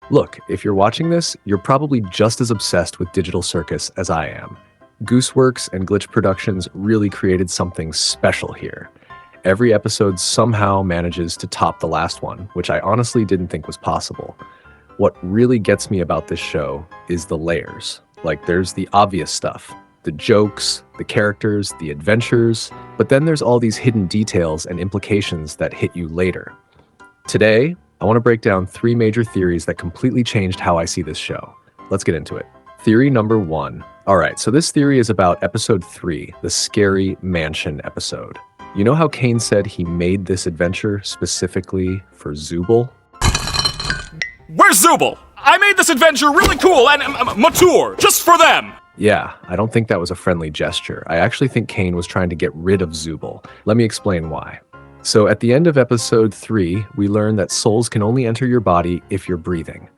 Look, if you're watching this, you're probably just as obsessed with Digital Circus as I am. Gooseworks and Glitch Productions really created something special here. Every episode somehow manages to top the last one, which I honestly didn't think was possible. What really gets me about this show is the layers. Like, there's the obvious stuff, the jokes, the characters, the adventures, but then there's all these hidden details and implications that hit you later. Today, I want to break down 3 major theories that completely changed how I see this show. Let's get into it. Theory number 1. All right, so this theory is about episode 3, the Scary Mansion episode. You know how Caine said he made this adventure specifically for Zooble? Where's Zubel? I made this adventure really cool and mature, just for them! Yeah, I don't think that was a friendly gesture. I actually think Caine was trying to get rid of Zooble. Let me explain why. So at the end of episode 3, we learn that souls can only enter your body if you're breathing.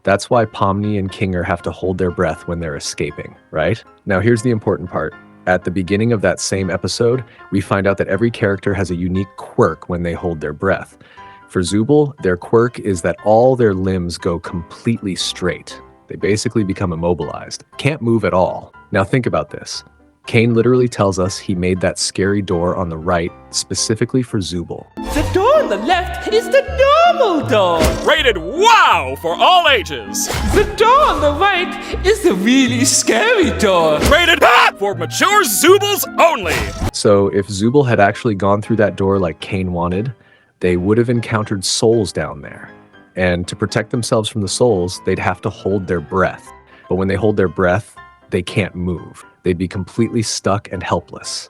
That's why Pomni and Kinger have to hold their breath when they're escaping, right? Now here's the important part. At the beginning of that same episode, we find out that every character has a unique quirk when they hold their breath. For Zubel, their quirk is that all their limbs go completely straight. They basically become immobilized, can't move at all. Now think about this. Caine literally tells us he made that scary door on the right specifically for Zubel. The door on the left is the normal door. Rated WOW for all ages. The door on the right is the really scary door. Rated for mature Zubels only. So if Zubel had actually gone through that door like Caine wanted, they would have encountered souls down there. And to protect themselves from the souls, they'd have to hold their breath. But when they hold their breath, they can't move. They'd be completely stuck and helpless.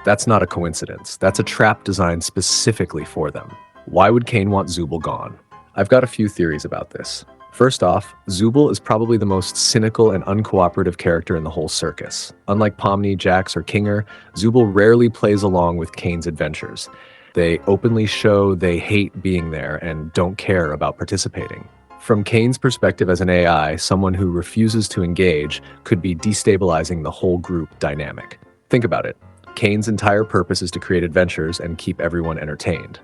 That's not a coincidence. That's a trap designed specifically for them. Why would Caine want Zubel gone? I've got a few theories about this. First off, Zubel is probably the most cynical and uncooperative character in the whole circus. Unlike Pomni, Jax, or Kinger, Zubel rarely plays along with Caine's adventures. They openly show they hate being there and don't care about participating. From Caine's perspective as an AI, someone who refuses to engage could be destabilizing the whole group dynamic. Think about it. Caine's entire purpose is to create adventures and keep everyone entertained.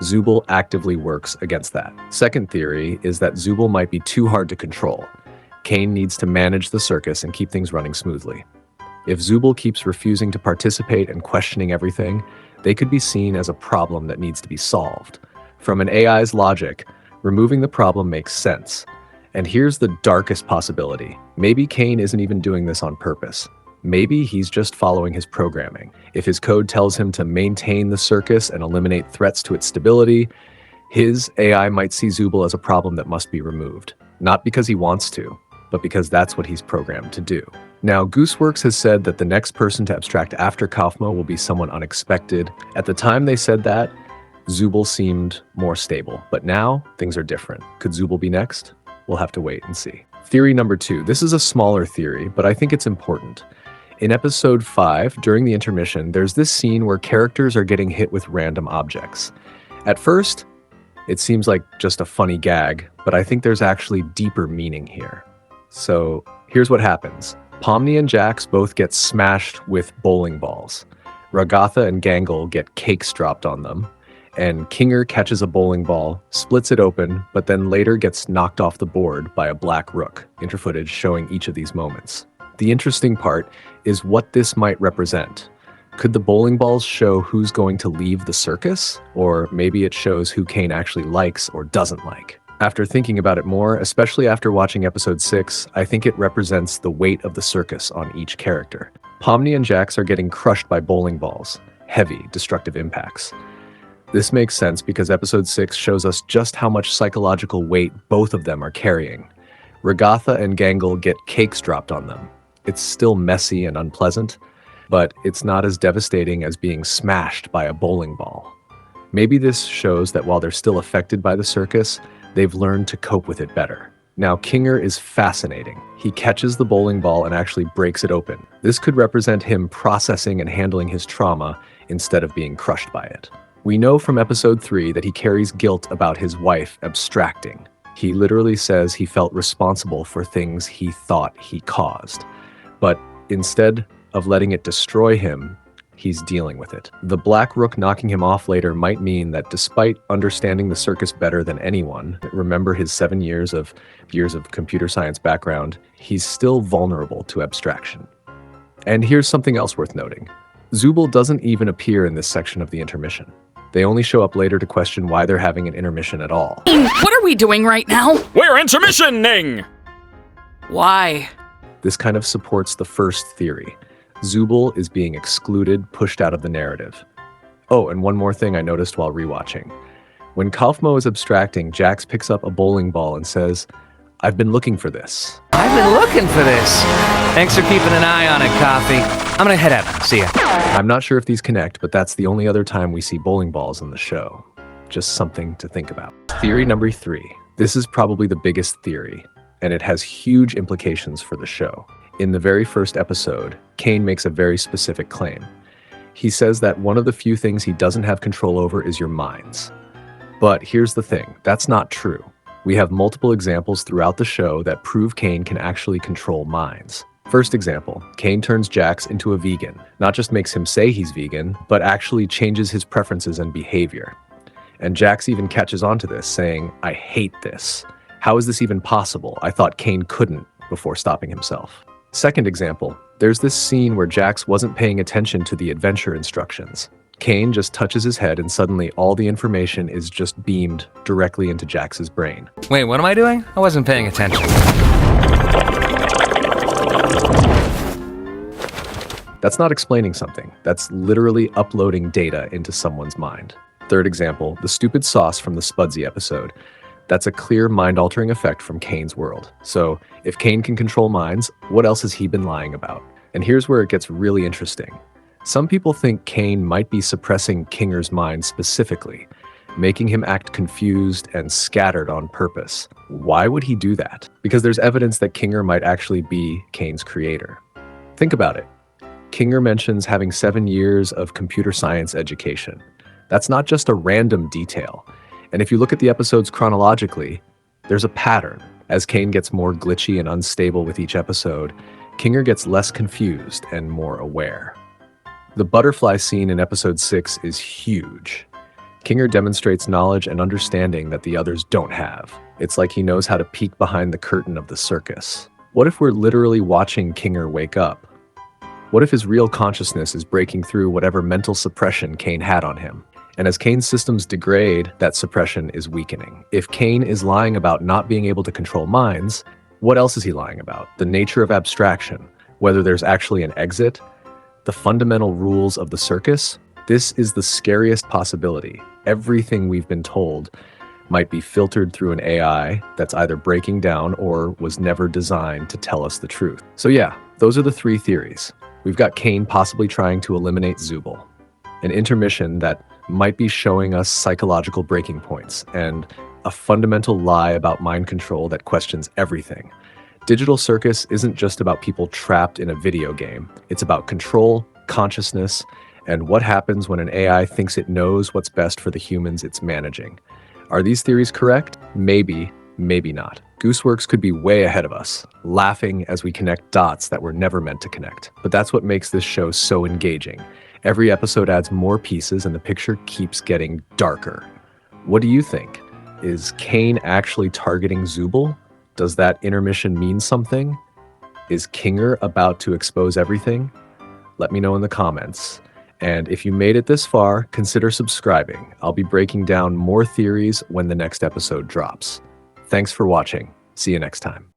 Zubel actively works against that. Second theory is that Zubel might be too hard to control. Caine needs to manage the circus and keep things running smoothly. If Zubel keeps refusing to participate and questioning everything, they could be seen as a problem that needs to be solved. From an AI's logic, removing the problem makes sense. And here's the darkest possibility. Maybe Caine isn't even doing this on purpose. Maybe he's just following his programming. If his code tells him to maintain the circus and eliminate threats to its stability, his AI might see Zubel as a problem that must be removed. Not because he wants to, but because that's what he's programmed to do. Now, Gooseworks has said that the next person to abstract after Kaufmo will be someone unexpected. At the time they said that, Zubel seemed more stable, but now things are different. Could Zubel be next? We'll have to wait and see. Theory number 2. This is a smaller theory, but I think it's important. In episode 5, during the intermission, there's this scene where characters are getting hit with random objects. At first, it seems like just a funny gag, but I think there's actually deeper meaning here. So here's what happens. Pomni and Jax both get smashed with bowling balls. Ragatha and Gangle get cakes dropped on them. And Kinger catches a bowling ball, splits it open, but then later gets knocked off the board by a black rook. Interfootage showing each of these moments. The interesting part is what this might represent. Could the bowling balls show who's going to leave the circus? Or maybe it shows who Caine actually likes or doesn't like. After thinking about it more, especially after watching episode 6, I think it represents the weight of the circus on each character. Pomni and Jax are getting crushed by bowling balls. Heavy, destructive impacts. This makes sense because episode 6 shows us just how much psychological weight both of them are carrying. Ragatha and Gangle get cakes dropped on them. It's still messy and unpleasant, but it's not as devastating as being smashed by a bowling ball. Maybe this shows that while they're still affected by the circus, they've learned to cope with it better. Now, Kinger is fascinating. He catches the bowling ball and actually breaks it open. This could represent him processing and handling his trauma instead of being crushed by it. We know from episode 3 that he carries guilt about his wife abstracting. He literally says he felt responsible for things he thought he caused. But instead of letting it destroy him, he's dealing with it. The Black Rook knocking him off later might mean that despite understanding the circus better than anyone, remember his 7 years of computer science background, he's still vulnerable to abstraction. And here's something else worth noting. Zubel doesn't even appear in this section of the intermission. They only show up later to question why they're having an intermission at all. What are we doing right now? We're intermissioning! Why? This kind of supports the first theory. Zubel is being excluded, pushed out of the narrative. Oh, and one more thing I noticed while rewatching. When Kaufmo is abstracting, Jax picks up a bowling ball and says, "I've been looking for this." I've been looking for this. Thanks for keeping an eye on it, Coffee. I'm gonna head out. See ya. I'm not sure if these connect, but that's the only other time we see bowling balls in the show. Just something to think about. Theory number 3. This is probably the biggest theory, and it has huge implications for the show. In the very first episode, Caine makes a very specific claim. He says that one of the few things he doesn't have control over is your minds. But here's the thing, that's not true. We have multiple examples throughout the show that prove Caine can actually control minds. First example, Caine turns Jax into a vegan. Not just makes him say he's vegan, but actually changes his preferences and behavior. And Jax even catches on to this, saying, "I hate this. How is this even possible? I thought Caine couldn't," before stopping himself. Second example, there's this scene where Jax wasn't paying attention to the adventure instructions. Caine just touches his head and suddenly all the information is just beamed directly into Jax's brain. Wait, what am I doing? I wasn't paying attention. That's not explaining something. That's literally uploading data into someone's mind. Third example, the stupid sauce from the Spudsy episode. That's a clear mind-altering effect from Caine's world. So if Caine can control minds, what else has he been lying about? And here's where it gets really interesting. Some people think Caine might be suppressing Kinger's mind specifically, making him act confused and scattered on purpose. Why would he do that? Because there's evidence that Kinger might actually be Caine's creator. Think about it. Kinger mentions having 7 years of computer science education. That's not just a random detail. And if you look at the episodes chronologically, there's a pattern. As Caine gets more glitchy and unstable with each episode, Kinger gets less confused and more aware. The butterfly scene in episode 6 is huge. Kinger demonstrates knowledge and understanding that the others don't have. It's like he knows how to peek behind the curtain of the circus. What if we're literally watching Kinger wake up? What if his real consciousness is breaking through whatever mental suppression Caine had on him? And as Caine's systems degrade, that suppression is weakening. If Caine is lying about not being able to control minds, what else is he lying about? The nature of abstraction, whether there's actually an exit, the fundamental rules of the circus. This is the scariest possibility. Everything we've been told might be filtered through an AI that's either breaking down or was never designed to tell us the truth. So yeah, those are the 3 theories. We've got Caine possibly trying to eliminate Zubel, an intermission that might be showing us psychological breaking points, and a fundamental lie about mind control that questions everything. Digital Circus isn't just about people trapped in a video game. It's about control, consciousness, and what happens when an AI thinks it knows what's best for the humans it's managing. Are these theories correct? Maybe, maybe not. Gooseworks could be way ahead of us, laughing as we connect dots that were never meant to connect. But that's what makes this show so engaging. Every episode adds more pieces and the picture keeps getting darker. What do you think? Is Caine actually targeting Zubel? Does that intermission mean something? Is Kinger about to expose everything? Let me know in the comments. And if you made it this far, consider subscribing. I'll be breaking down more theories when the next episode drops. Thanks for watching. See you next time.